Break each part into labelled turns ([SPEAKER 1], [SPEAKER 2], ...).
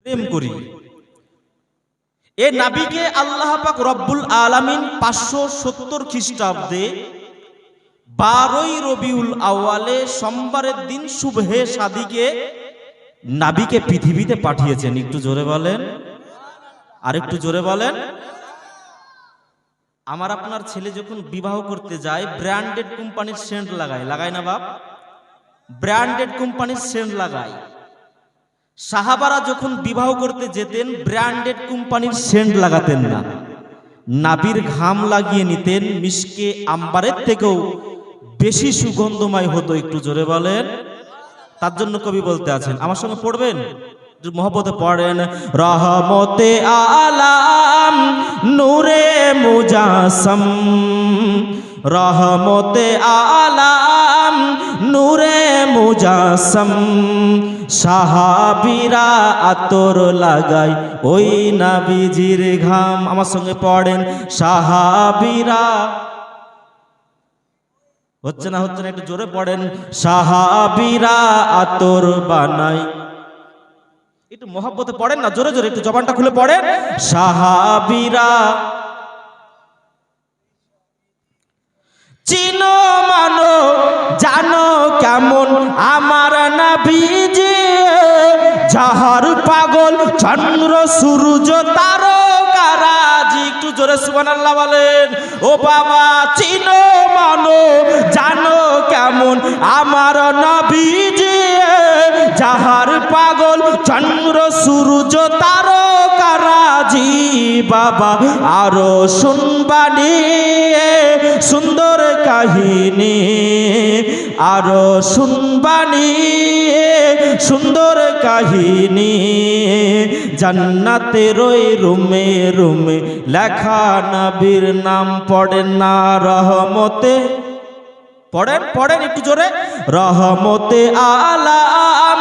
[SPEAKER 1] প্রেম করি। এ নবীকে আল্লাহ পাক রব্বুল আলামিন 570 খ্রিস্টাব্দে 12ই রবিউল আউয়ালে সোমবারের দিন সুবহে সাদিকে নবীকে পৃথিবীতে পাঠিয়েছেন। একটু জোরে বলেন, আর একটু জোরে বলেন। আমার আপনার ছেলে যখন বিবাহ করতে যায় ব্র্যান্ডেড কোম্পানির সেন্ট লাগায়, লাগায় না বাপ? ব্র্যান্ডেড কোম্পানির সেন্ট লাগায়। সাহাবারা যখন বিবাহ করতে যেতেন ব্র্যান্ডেড কোম্পানির সেন্ট লাগাতেন না, নাবির ঘাম লাগিয়ে নিতেন, মিশকে আম্বারের থেকেও বেশি সুগন্ধময় হতো। একটু জোরে বলেন। তার জন্য কবি বলতে আছেন, আমার সঙ্গে পড়বেন, মহব্বতে পড়েন। রহমতে আলাম নূরে মুজাসম, রহমতে আলাম নূরে মুজাসম, সাহাবীরা আতর লাগায় ওই নবীজির ঘাম। আমার সঙ্গে পড়েন, সাহাবীরা। হচ্ছে না, হচ্ছে না, একটু জোরে পড়েন। সাহাবীরা আতর বানায়। একটু মহব্বতে পড়েন না, জোরে জোরে, একটু জবানটা খুলে পড়েন। সাহাবীরা চিনো মানো জানো কেমন আমার নবীজি, যাহার পাগল চন্দ্র সূর্য তারকারাজি। একটু জোরে সুবহানাল্লাহ বলেন। ও বাবা, চিনো মানো জানো কেমন আমার নবীজি, যাহার পাগল চন্দ্র সূর্য তারকারাজি। বাবা আরো শুনবানি সুন্দর কাহিনী, আরো শুনবানি সুন্দর কাহিনী, জান্নাতের ওই রুমে রুমে লেখা নবীর নাম। পড়েন না রহমতে, পড়েন পড়েন একটু জোরে। রহমতে আলাম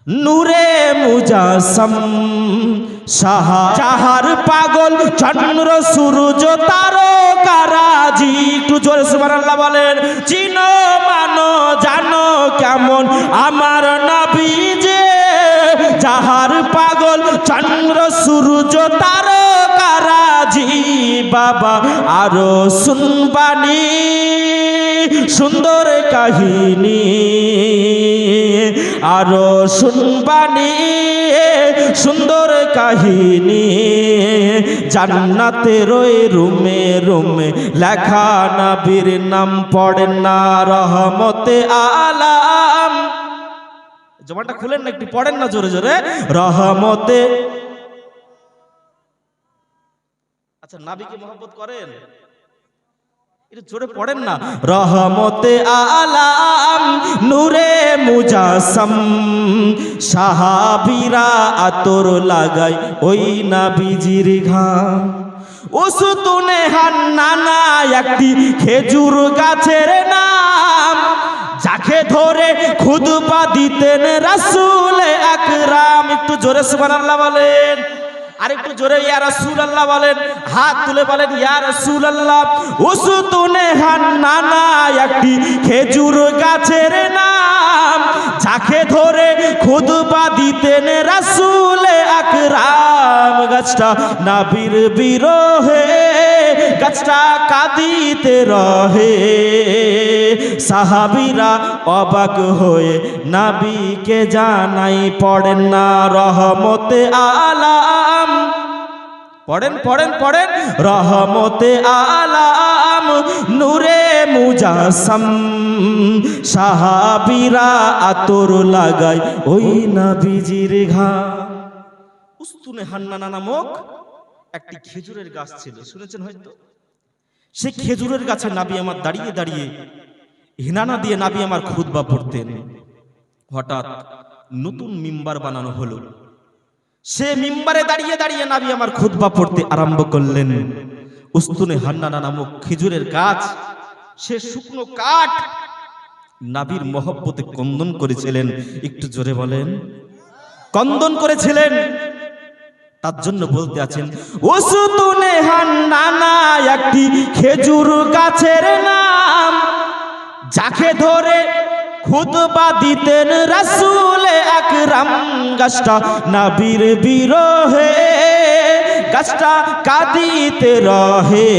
[SPEAKER 1] নূরে মুজাসম, যাহার পাগল চন্দ্র সূর্য তারকারাজি। একটু জোরে সুবহানাল্লাহ বলেন। চিনো মানো জানো কেমন আমার নবীজি, যাহার পাগল চন্দ্র সূর্য তারকারাজি। বাবা আরো শুনবানি সুন্দর কাহিনী, আরো শুনবানি সুন্দর কাহিনী, জান্নাতের ওই রুমে রুমে লেখা নবীর নাম। পড়েন না রহমতে আলাম। জবানটা খুলেন না, একটু পড়েন না জোরে জোরে। রহমতে। আচ্ছা, নবীকে মহব্বত করেন? এটা জোরে পড়েন না। রহমতে আলাম নূরে মুজাসম, সাহাবীরা আতর লাগায় ওই নবীজির ঘাম। উসতুনে হান্নানা একটি খেজুর গাছের নাম, যাকে ধরে খুতবা দিতেন রাসূল আকরাম। একটু জোরে সুবহানাল্লাহ বলেন, আরেকটু জোরে ইয়া রাসূলুল্লাহ বলেন। হাত তুলে বলেন ইয়া রাসূলুল্লাহ। উসতুনে হান্নানা একটি খেজুর গাছের নাম, যাকে ধরে খুতবা দিতেন রাসূল আকরাম। গাছটা নবীর বিরহে গাছটা কাঁদিতে রহে, সাহাবীরা অবাক হয়ে নবীকে জানাই। পড়েন না রহমতে আলাম। পড়েন পড়েন পড়েন। রহমতে আলাম নূরে মুজাসম, সাহাবীরা আতর লাগায় ওই নবীজির ঘাম। উস্তুনে হান্নানা নামক একটি খেজুরের গাছ ছিল, শুনেছেন হয়তো। সেই খেজুরের গাছে নবী আমার দাঁড়িয়ে দাঁড়িয়ে হিনানা দিয়ে নবী আমার খুতবা পড়তেন। হঠাৎ নতুন মিম্বার বানানো হলো, সে মিম্বারে দাঁড়িয়ে দাঁড়িয়ে নবী আমার খুতবা পড়তে আরম্ভ করলেন। উস্তুনে হান্নানা নামক খেজুরের গাছ, সে শুকনো কাঠ নবীর মহব্বতে কন্দন করেছিলেন। একটু জোরে বলেন, কন্দন করেছিলেন। তার জন্য বলতে আছেন, উসতুনে হান্নানা একটি খেজুর গাছের নাম, যাকে ধরে খুতবা দিতেন রাসূল আকরাম, গাছটা নবীর বিরহে, গাছটা কাঁদিতে রহে।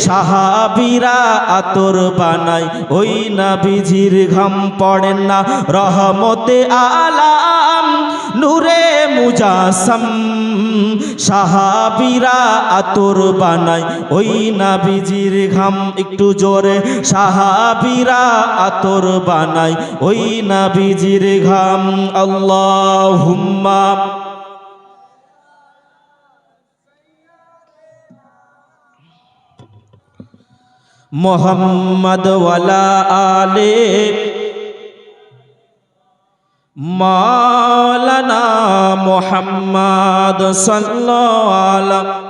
[SPEAKER 1] সাহাবীরা আতর বানায় ওই নবীজির ঘাম পড়েন না, রহমতে আলাম নূরে মুজাসসাম। সাহাবীরা আতর বানায় ওই নবীজির ঘাম, একটু জোরে। সাহাবীরা আতর বানায় ওই নবীজির ঘাম। আল্লাহুম্মা মুহাম্মদ ওয়ালা আলে মাওলানা মুহাম্মদ সাল্লাল্লাহু আলাইহি।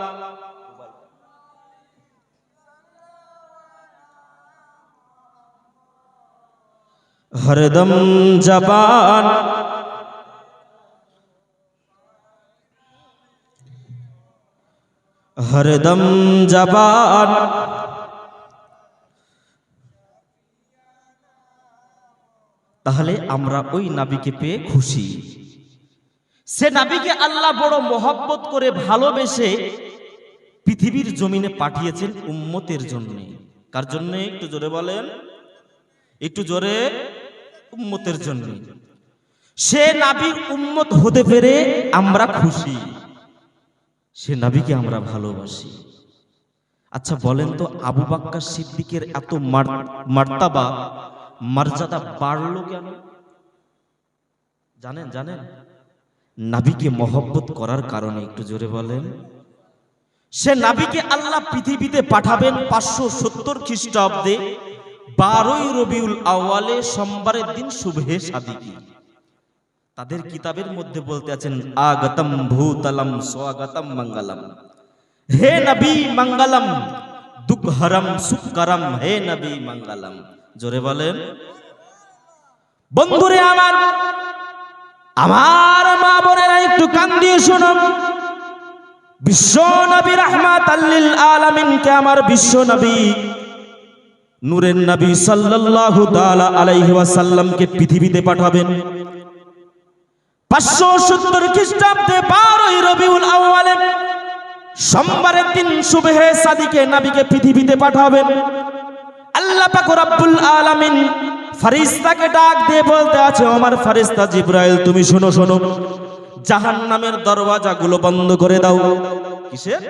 [SPEAKER 1] हरदम जबान हरदम जबान তাহলে আমরা ওই নবীকে পেয়ে খুশি। সে নবীকে আল্লাহ বড় মহব্বত করে ভালোবেসে পৃথিবীর জমিনে পাঠিয়েছেন উম্মতের জন্য। কার জন্য? একটু জোরে বলেন, একটু জোরে। উম্মতের জন্য। সে নবীর উম্মত হতে পেরে আমরা খুশি, সে নবীকে আমরা ভালোবাসি। আচ্ছা বলেন তো, আবু বকর সিদ্দিকের এত মার্তাবা মর্যাদা বাড়লো কেন? জানেন? জানেন? নবীকে মহব্বত করার কারণে। একটু জোরে বলেন। সে নবীকে আল্লাহ পৃথিবীতে পাঠাবেন 570 খ্রিস্টাব্দে 12ই রবিউল আউয়ালে, সোমবারের দিন শুভে সাদিকি। তাদের কিতাবের মধ্যে বলতে আছেন আগতম ভূতলম স্বাগতম মঙ্গলম। হে নবী মঙ্গলম, দুঃখহরম সুখকরম, হে নবী মঙ্গলম। জোরে বলেন। বন্ধুরে আমার, আমার মা বোনেরা একটু কান দিয়ে শোনো। বিশ্ব নবী রাহমাতাল লিল আলামিনকে আমার বিশ্ব নবী নূরের নবী সাল্লাল্লাহু তাআলা আলাইহি ওয়াসাল্লামকে পৃথিবীতে পাঠাবেন 570 খ্রিস্টাব্দে 12ই রবিউল আউয়ালে, সোমবারের দিন শুভে সাদিকে নবীকে পৃথিবীতে পাঠাবেন। আল্লাহ পাক রব্বুল আলামিন ফেরেশতাকে ডাক দিয়ে বলতে আছে, আমার ফেরেশতা জিবরাইল তুমি শোনো শোনো, জাহান্নামের দরওয়াজাগুলো বন্ধ করে দাও। কিসের?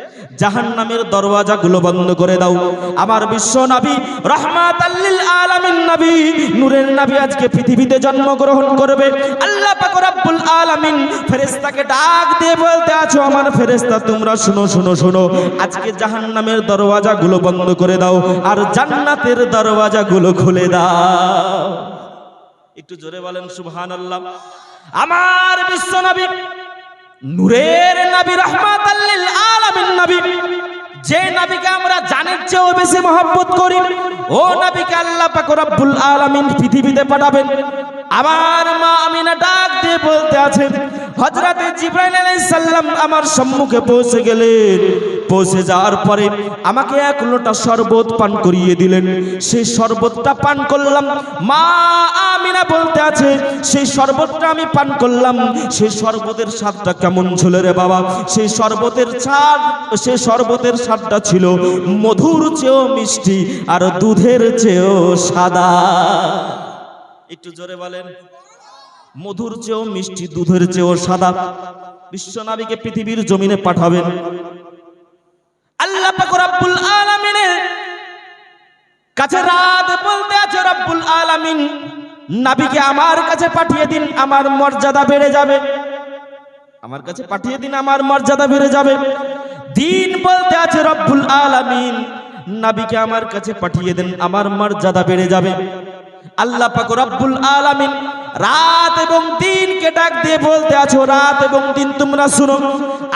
[SPEAKER 1] জাহান্নামের দরওয়াজাগুলো বন্ধ করে দাও। আমার বিশ্ব নবী রাহমাতাল লিল আলামিন নবী নূরের নবী আজকে পৃথিবীতে জন্মগ্রহণ করবে। আল্লাহ পাক রব্বুল আলামিন ফেরেশতাকে ডাক দিয়ে বলতে আছো, আমার ফেরেশতা তোমরা শোনো শোনো শোনো, আজকে জাহান্নামের দরওয়াজাগুলো বন্ধ করে দাও আর জান্নাতের দরওয়াজাগুলো খুলে দাও। একটু জোরে বলেন সুবহানাল্লাহ। আমার বিশ্ব নবী নূরের নবী রাহমাতাল লিল আলামিন নবী, যে নবীকে আমরা জানের চেয়েও বেশি মহব্বত করি, ও নবীকে আল্লাহ পাক রব্বুল আলামিন পৃথিবীতে পাঠাবেন। আমার মা আমিনা ডাক দিয়ে বলতে আছেন, হযরতে জিবরাইল আলাইহিস সালাম আমার সম্মুখে পৌঁছে গেলেন। পৌঁছে যাওয়ার পরে আমাকে এক লোটা শরবত পান করিয়ে দিলেন। সেই শরবতটা পান করলাম। মা আমিনা বলতে আছে, সেই শরবতটা আমি পান করলাম। সেই শরবতের স্বাদটা কেমন ছিল রে বাবা? সেই শরবতের স্বাদটা ছিল মধুর চেয়েও মিষ্টি আর দুধের চেয়েও সাদা। একটু জোরে বলেন। মধুর চেয়েও মিষ্টি, দুধের চেয়েও সাদা। বিশ্ব নবীকে পৃথিবীর জমিনে পাঠাবেন। আল্লাহ পাক রব্বুল আলামিনের কাছে রাত বলতে আছে, রব্বুল আলামিন নবীকে আমার কাছে পাঠিয়ে দিন, আমার মর্যাদা বেড়ে যাবে। আমার কাছে পাঠিয়ে দিন, আমার মর্যাদা বেড়ে যাবে। দিন বলতে আছে, রব্বুল আলামিন নবীকে আমার কাছে পাঠিয়ে দেন, আমার মর্যাদা বেড়ে যাবে। আল্লাহ পাক রব্বুল আলামিন রাত এবং দিনকে ডাক দিয়ে বলতে আছো, রাত এবং দিন তোমরা শুনো,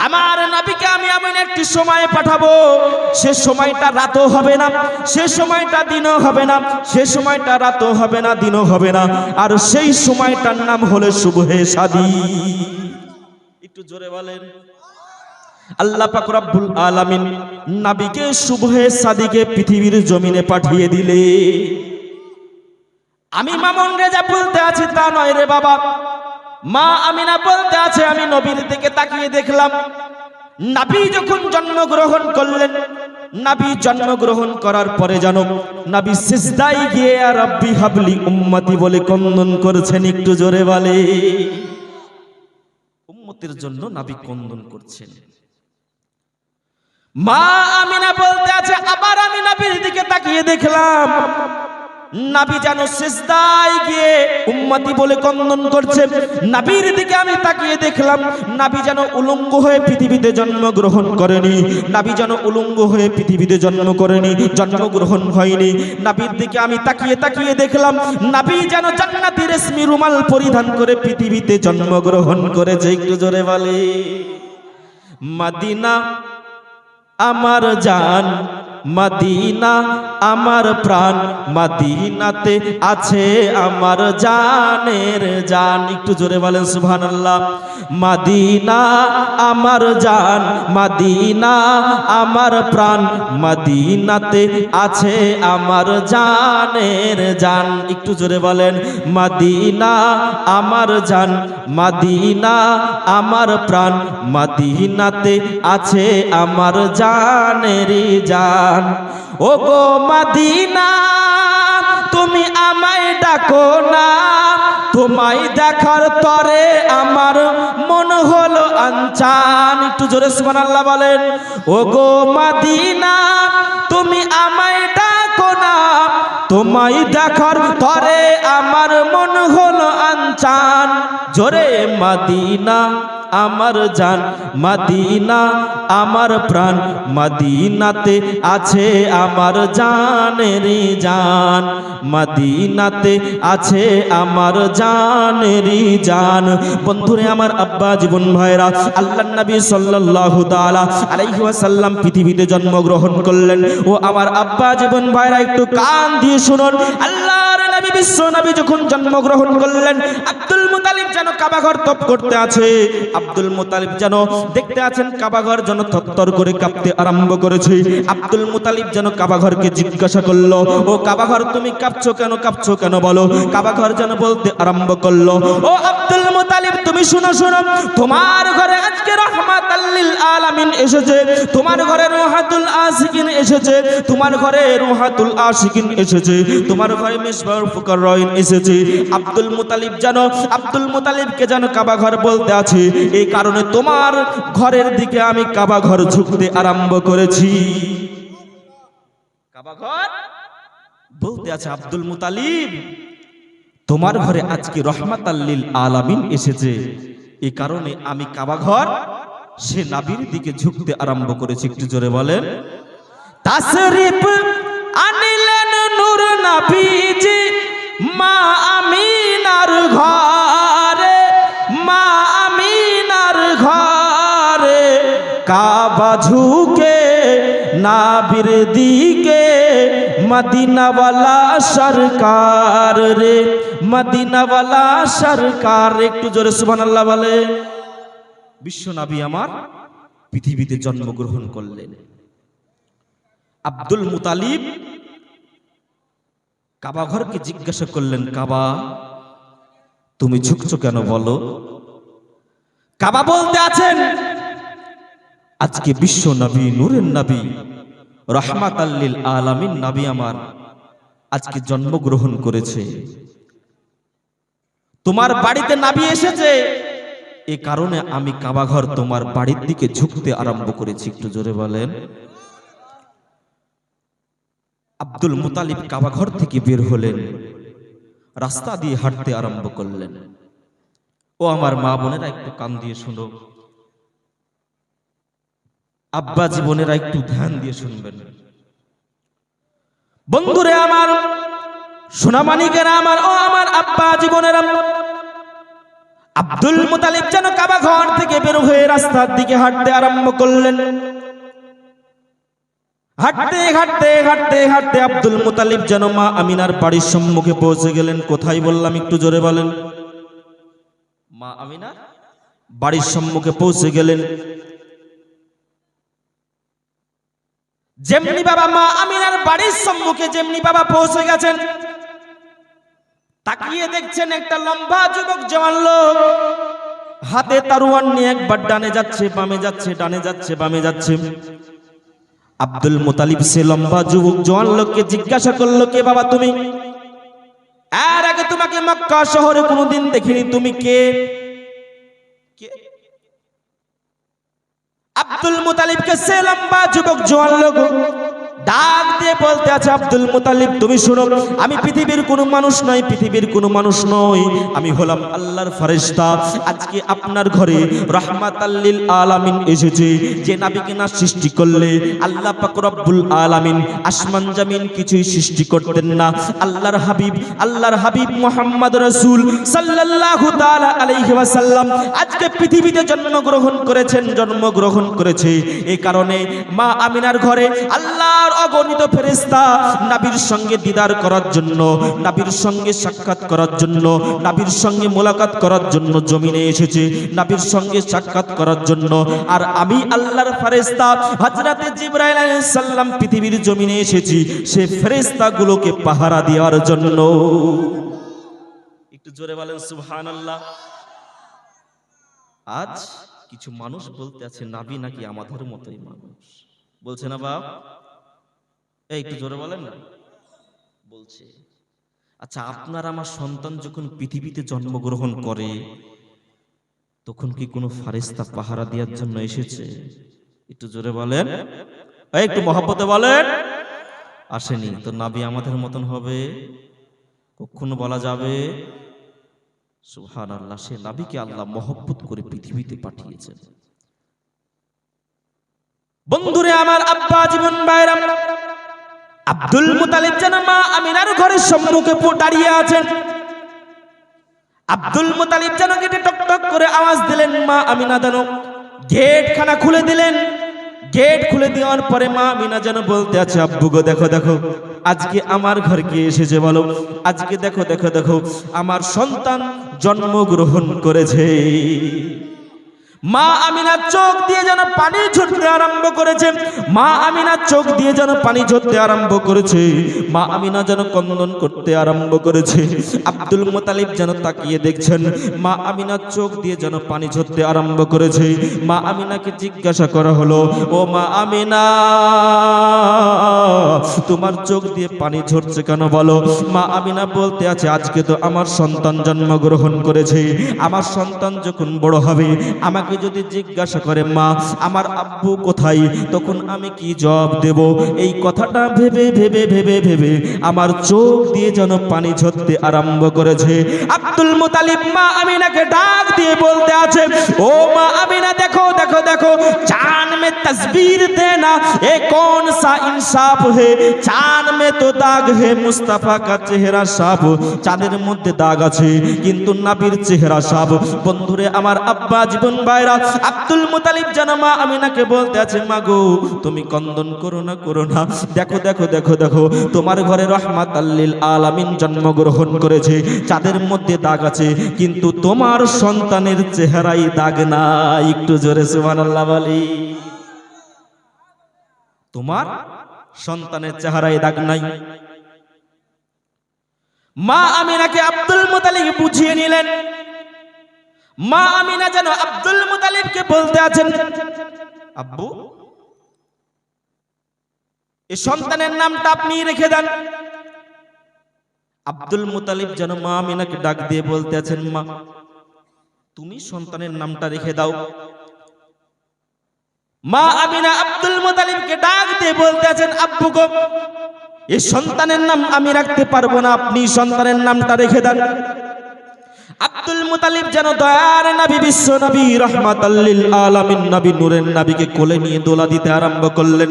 [SPEAKER 1] আমার নবীকে আমি এমন একটি সময়ে পাঠাবো, সে সময়টা রাতও হবে না, সে সময়টা দিনও হবে না, সে সময়টা রাতও হবে না, দিনও হবে না, আর সেই সময়টার নাম হলো শুভে সাদি। একটু জোরে বলেন। আল্লাহ পাক রব্বুল আলামিন নবীকে শুভে সাদিকে পৃথিবীর জমিনে পাঠিয়ে দিলে। আমি মামুন রেজা বলতে আছি তা নয় রে বাবা। মা আমিনা বলতে আছে আমি নবীর দিকে তাকিয়ে দেখলাম, নবী যখন জন্মগ্রহণ করলেন, নবী জন্মগ্রহণ করার পরে জানো নবী সিজদায় গিয়ে আর রব্বি হাবলি উম্মতি বলে কন্দন করেছেন। একটু জোরে বলে, উম্মতের জন্য নবী কন্দন করছেন। মা আমিনা বলতে আছে আবার আমি নবীর দিকে তাকিয়ে দেখলাম, নবী যেন সিজদায় গিয়ে উম্মতি বলে কন্দন করছে। নবীর দিকে আমি তাকিয়ে দেখলাম, নবী যেন উলঙ্গ হয়ে পৃথিবীতে জন্মগ্রহণ করেনি, নবী যেন উলঙ্গ হয়ে পৃথিবীতে জন্মগ্রহণ হয়নি। নবীর দিকে আমি তাকিয়ে তাকিয়ে দেখলাম, নবী যেন জান্নাতি রেশমি রুমাল পরিধান করে পৃথিবীতে জন্মগ্রহণ করেছে। একটু জোরে বলে, মদিনা আমার জান, মদিনা আমার প্রাণ, মদিনাতে আছে আমার জানের জান। একটু জোরে বলেন সুবহানাল্লাহ। মদিনা আমার জান, মদিনা আমার প্রাণ, মদিনাতে আছে আমার জানের জান। একটু জোরে বলেন, মদিনা আমার জান, মদিনা আমার প্রাণ, মদিনাতে আছে আমার জানের জান। ও গো মদিনা তুমি আমায় ডাকো না, তোমায় দেখার তরে আমার মন হলো আনচান। একটু জোরে সুবহানাল্লাহ বলেন। ও গো মদিনা তুমি আমায় ডাকো না, তোমায় দেখার তরে আমার মন হলো আনচান। জোরে, মদিনা আমার জান, মদিনা আমার প্রাণ, মদিনাতে আছে আমার জানের জান, মদিনাতে আছে আমার জানের জান। বন্ধুরে আমার, আব্বা জীবন ভাইরা, আল্লাহর নবী সাল্লাল্লাহু তাআলা আলাইহি ওয়াসাল্লাম পৃথিবীতে জন্মগ্রহণ করলেন। ও আমার আব্বা জীবন ভাইরা, একটু কান দিয়ে শুনুন। আল্লাহর নবী বিশ্ব নবী যখন জন্মগ্রহণ করলেন, আব্দুল মুতালিব যেন কাবা ঘর তপ করতে আছে। আব্দুল মুতালিব যেন দেখতে আছেন কাবা ঘর যেন থরথর করে কাঁপতে আরম্ভ করেছে। আব্দুল মুতালিব যেন কাবা ঘরকে জিজ্ঞাসা করলো, ও কাবা ঘর তুমি কাঁপছো কেন, কাঁপছো কেন বলো। কাবা ঘর যেন বলতে আরম্ভ করলো, ও আব্দুল মুতালিব তুমি শুনো শুনো, তোমার ঘরে আজকে রাহমাতাল লিল আলামিন এসেছে, তোমার ঘরে রুহাতুল আশিকিন এসেছে, তোমার ঘরে রুহাতুল আশিকিন এসেছে, তোমার ঘরে মিসবাহুল ফুকারাইন এসেছে। আব্দুল মুতালিবকে যেন কাবা ঘর বলতে আছে, এই কারণে তোমার ঘরের দিকে আমি কাবা ঘর ঝুঁকতে আরম্ভ করেছি। কাবা ঘর বলতে আছে, আব্দুল মুতালিব তোমার ঘরে আজকে রহমাতাল লিল আলামিন এসেছে, এই কারণে আমি কাবা ঘর সে নবীর দিকে ঝুঁকতে আরম্ভ করেছি। একটু জোরে বলেন। তাশরিফ আনিলেন নূর নবীজি মা আমিনার ঘরে, মা আমিনার ঘরে, কাবা ঝুঁকে নবীর দিকে, মদিনাওয়ালা সরকার রে, মদিনাওয়ালা সরকার। একটু জোরে সুবহানাল্লাহ বলে। বিশ্ব নবী আমার পৃথিবীতে জন্মগ্রহণ করলেন। আব্দুল মুতালিব কাবা ঘরকে জিজ্ঞাসা করলেন, কাবা তুমি ঝুঁকছো কেন বলো। কাবা বলতে আছেন, আজকে বিশ্ব নবী, নূরের নবী, রহমাতাল লিল আলামিন নবী আমার আজকে জন্মগ্রহণ করেছে, তোমার বাড়িতে নবী এসেছে, এই কারণে আমি কাবা ঘর তোমার বাড়ির দিকে ঝুঁকতে আরম্ভ করেছি। একটু জোরে বলেন। আব্দুল মুতালিব কাবা ঘর থেকে বের হলেন, রাস্তা দিয়ে হাঁটতে আরম্ভ করলেন। ও আমার মা বোনেরা, একটু কান দিয়ে শুনো, আব্বা জীবনেরা একটু ধ্যান দিয়ে শুনবেন। বন্ধুরে আমার, সোনামানিকেরা আমার, ও আমার আব্বা জীবনেরা, আব্দুল মুতালিব যেন কাবা ঘর থেকে বের হয়ে রাস্তার দিকে হাঁটতে আরম্ভ করলেন। হাঁটতে হাঁটতে হাঁটতে হাঁটতে আব্দুল মুতালিব যেন মা আমিনার বাড়ির সম্মুখে পৌঁছে গেলেন। কোথায় বললাম, একটু জোরে বলেন। মা আমিনার বাড়ির সম্মুখে পৌঁছে গেলেন। যেমনি বাবা মা আমিনার বাড়ির সম্মুখে যেমনি বাবা পৌঁছে গেছেন, তাকিয়ে দেখছেন একটা লম্বা যুবক জওয়ান লোক হাতে তরোয়ার নিয়ে একবার ডানে যাচ্ছে বামে যাচ্ছে, ডানে যাচ্ছে বামে যাচ্ছে। আব্দুল মুতালিব সে লম্বা যুবক জওয়ান লোককে জিজ্ঞাসা করলো, কে বাবা তুমি? এর আগে তোমাকে মক্কা শহরে কোনোদিন দেখিনি, তুমি কে? আব্দুল মুতালিবকে সে লম্বা যুবক জওয়ান লোক ডাক দিয়ে বলতে আছে, আব্দুল মুতালিব তুমি শুনো, আমি পৃথিবীর কোনো মানুষ নই, পৃথিবীর কোনো মানুষ নই, আমি হলাম আল্লাহর ফেরেশতা। আজকে আপনার ঘরে রাহমাতাল লিল আলামিন এসেছে। যে নবীকে না সৃষ্টি করলে আল্লাহ পাক রব্বুল আলামিন আসমান জমিন কিছুই সৃষ্টি করতেন না। আল্লাহর হাবিব মুহাম্মদ রাসূল সাল্লাল্লাহু তাআলা আলাইহি ওয়াসাল্লাম আজকে পৃথিবীতে জন্মগ্রহণ করেছে। এই কারণে মা আমিনার ঘরে আল্লাহ অগণিত ফেরেশতা নবীর সঙ্গে দিদার করার জন্য, নবীর সঙ্গে সাক্ষাৎ করার জন্য, নবীর সঙ্গে মোলাকাত করার জন্য জমিনে এসেছে, নবীর সঙ্গে সাক্ষাৎ করার জন্য। আর আমি আল্লাহর ফেরেশতা হযরতে জিবরাইল আলাইহিস সালাম পৃথিবীর জমিনে এসেছি সেই ফেরেশতাগুলোকে পাহারা দেওয়ার জন্য। একটু জোরে বলেন সুবহানাল্লাহ। আজ কিছু মানুষ বলতে আছে নবী নাকি আমাদের মতোই মানুষ, বলছে না বাপ? একটু জোরে বলেন না, বলছে। আচ্ছা, আপনার আমার সন্তান যখন পৃথিবীতে জন্মগ্রহণ করে তখন কি কোনো ফেরেশতা পাহারা দেওয়ার জন্য এসেছে? একটু জোরে বলেন, একটু মহব্বতে বলেন। আসেনি তো নবী আমাদের মতন হবে কখনো বলা যাবে? সুবহানাল্লাহ। সে নবীকে আল্লাহ মহব্বত করে পৃথিবীতে পাঠিয়েছেন। বন্ধুরে আমার, আব্বা জীবন বাইরাম আব্দুল মুতালিব যেন মা আমিনার ঘরের সম্মুখে দাঁড়িয়ে আছেন। আব্দুল মুতালিব যেন গেটে টক টক করে আওয়াজ দিলেন, মা আমিনা যেন গেট খানা খুলে দিলেন। গেট খুলে দেওয়ার পরে মা আমিনা যেন বলতে আছে, আব্বু গো দেখো দেখো আজকে আমার ঘরে কে এসেছে বলো? আজকে দেখো দেখো দেখো আমার সন্তান জন্মগ্রহণ করেছে। মা আমিনার চোখ দিয়ে যেন পানি ঝরতে আরম্ভ করেছে। মা আমিনার চোখ দিয়ে যেন পানি ঝরতে আরম্ভ করেছে। মা আমিনা যেন ক্রন্দন করতে আরম্ভ করেছে। আব্দুল মুতালিব যেন তাকিয়ে দেখছেন, মা আমিনার চোখ দিয়ে যেন পানি ঝরতে আরম্ভ করেছে। মা আমিনাকে জিজ্ঞাসা করা হলো, ও মা আমিনা তোমার চোখ দিয়ে পানি ঝরছে কেন বলো? মা আমিনা বলতে আছে, আজকে তো আমার সন্তান জন্মগ্রহণ করেছে। আমার সন্তান যখন বড় হবে আমাকে যদি জিজ্ঞাসা করে, মা আমার আব্বু কোথায়, তখন আমি কি জবাব দেব? এই কথাটা ভেবে ভেবে ভেবে ভেবে আমার চোখ দিয়ে যেন পানি ঝরতে আরম্ভ করেছে। আব্দুল মুতালিব মা আমিনাকে ডাক দিয়ে বলতে আছে, ও মা আমিনা দেখো দেখো দেখো, চাঁদ में तस्वीर देना ये कौन सा इंसाफ है? चांद में तो दाग है, मुस्तफा का चेहरा साफ। চাঁদের মধ্যে দাগ আছে কিন্তু নবীর চেহারা সাফ। বন্ধুরে আমার, আব্বা জীবন ভাইরা, আব্দুল মুতালিব যেন মা আমিনাকে বলতে আছে, মা গো তুমি ক্রন্দন করো না, দেখো দেখো দেখো দেখো তোমার ঘরে রাহমাতাল লিল আলামিন জন্মগ্রহণ করেছে। চাঁদের মধ্যে দাগ আছে কিন্তু তোমার সন্তানের চেহারায় দাগ নাই। একটু জোরে সুবহানাল্লাহ বলি। তোমার সন্তানের চেহারায় দাগ নাই। মা আমিনাকে আব্দুল মুতালিব বুঝিয়ে নিলেন। মা আমিনা যেন আব্দুল মুতালিবকে বলতে আছেন, আব্বু এই সন্তানের নামটা আপনি রেখে দেন। আব্দুল মুতালিব যেন মা আমিনাকে ডাক দিয়ে বলতে আছেন, মা তুমি সন্তানের নামটা রেখে দাও। মা আমিনা আব্দুল মুতালিবকে ডাক দিয়ে বলতে আছেন, আব্বু গো এই সন্তানের নাম আমি রাখতে পারবো না, আপনি সন্তানের নামটা রেখে দেন। আব্দুল মুতালিব যেন দয়ার নবী, বিশ্ব নবী, রাহমাতাল লিল আলামিন নবী, নূরের নবীকে কোলে নিয়ে দোলা দিতে আরম্ভ করলেন।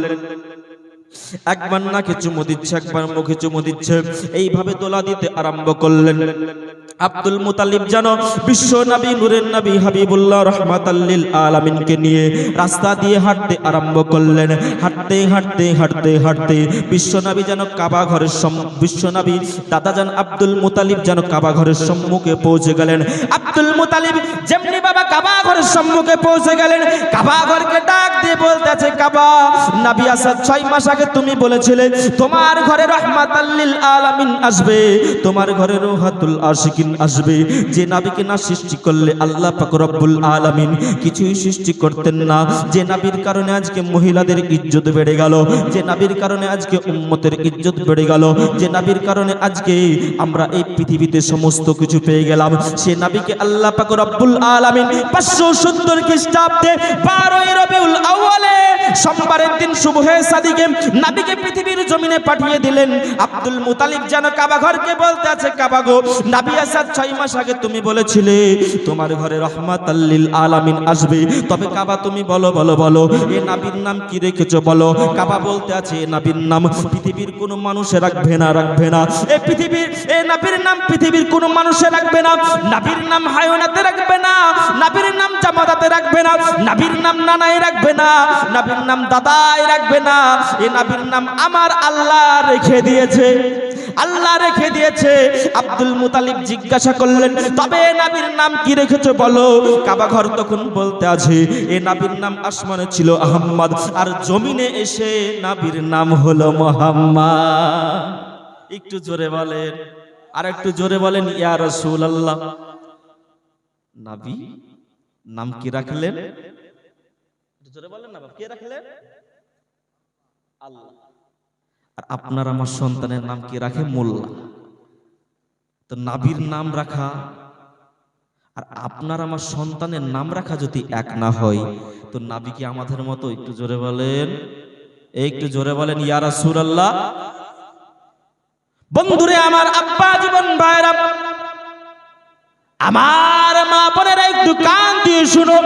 [SPEAKER 1] একবার নাকে চুমু দিচ্ছে, একবার মুখে চুমু দিচ্ছে, এইভাবে দোলা দিতে আরম্ভ করলেন। আব্দুল মুতালিব জানো বিশ্ব নবী নূরের নবী হাবিবুল্লাহ রাহমাতাল লিল আলামিনকে নিয়ে রাস্তা দিয়ে হাঁটতে আরম্ভ করলেন। হাঁটতে হাঁটতে হাঁটতে হাঁটতে বিশ্ব নবী যেন কাবা ঘরের বিশ্ব নবী দাদা জান আব্দুল মুতালিব যেন কাবা ঘরের সম্মুখে পৌঁছে গেলেন। আব্দুল মুতালিব যেমনি বাবা কাবা ঘরের সম্মুখে পৌঁছে গেলেন, কাবা ঘরকে ডাক দিয়ে বলতে আছে, কাবা, নবী আসাদ 6 মাস আগে তুমি বলেছিলে তোমার ঘরে রাহমাতাল লিল আলামিন আসবে, তোমার ঘরে রুহাতুল আশিকিন আসবে। যে নবীকে না সৃষ্টি করলে আল্লাহ পাক রব্বুল আলামিন কিছুই সৃষ্টি করতেন না, যে নবীর কারণে আজকে মহিলাদের ইজ্জত বেড়ে গেল, যে নবীর কারণে আজকে উম্মতের ইজ্জত বেড়ে গেল, যে নবীর কারণে আজকে আমরা এই পৃথিবীতে সমস্ত কিছু পেয়ে গেলাম, সে নবীকে আল্লাহ পাক রব্বুল আলামিন 570 খ্রিস্টাব্দে 12ই রবিউল আউয়ালে সোমবারের দিন সুবহে সাদিকে নবীকে পৃথিবীর জমিনে পাঠিয়ে দিলেন। আব্দুল মুতালিব যেন কাবা ঘরকে বলতে আছে, কাবা গো, নবী আসাদ 6 মাস আগে তুমি বলেছিলে তোমার ঘরে রাহমাতাল লিল আলামিন আসবে, তবে কাবা তুমি বলো বলো বলো এ নবীর নাম কি রেখেছো বলো। কাবা বলতে আছে এ নবীর নাম পৃথিবীর কোনো মানুষে রাখবে না, রাখবে না। এ নবীর নাম পৃথিবীর কোনো মানুষে রাখবে না, নবীর নাম হায়ওয়ানাতে রাখবে না, নবীর নাম জামাতাতে রাখবে না, নবীর নাম নানাই রাখবে না, নবীর নাম দাদাই রাখবে না, এ নবীর নাম আমার আল্লাহ রেখে দিয়েছে, আল্লাহ রেখে দিয়েছে। আব্দুল মুতালিব জিজ্ঞাসা করলেন, তবে নবীর নাম কি রেখেছো বলো। কাবা ঘর তখন বলতে আছে এ নবীর নাম আসমানে ছিল আহমদ, আর জমিনে এসে নবীর নাম হলো মুহাম্মদ। একটু জোরে বলেন, আর একটু জোরে বলেন, ইয়া রাসূলুল্লাহ। নবী নাম কি রাখলেন? জোরে বলেন না, কে রাখলেন? আল্লাহ। আর আপনার আমার সন্তানের নাম কি রাখে? মোল্লা। তো নবীর নাম রাখা আর আপনার আমার সন্তানের নাম রাখা যদি এক না হয়, তো নবী কি আমাদের মতো? একটু জোরে বলেন, একটু জোরে বলেন, ইয়া রাসূলুল্লাহ। বন্ধুরে আমার, আব্বা জীবন ভাইরা, আমার মা বোনেরা, একটু কান দিয়ে শুনো।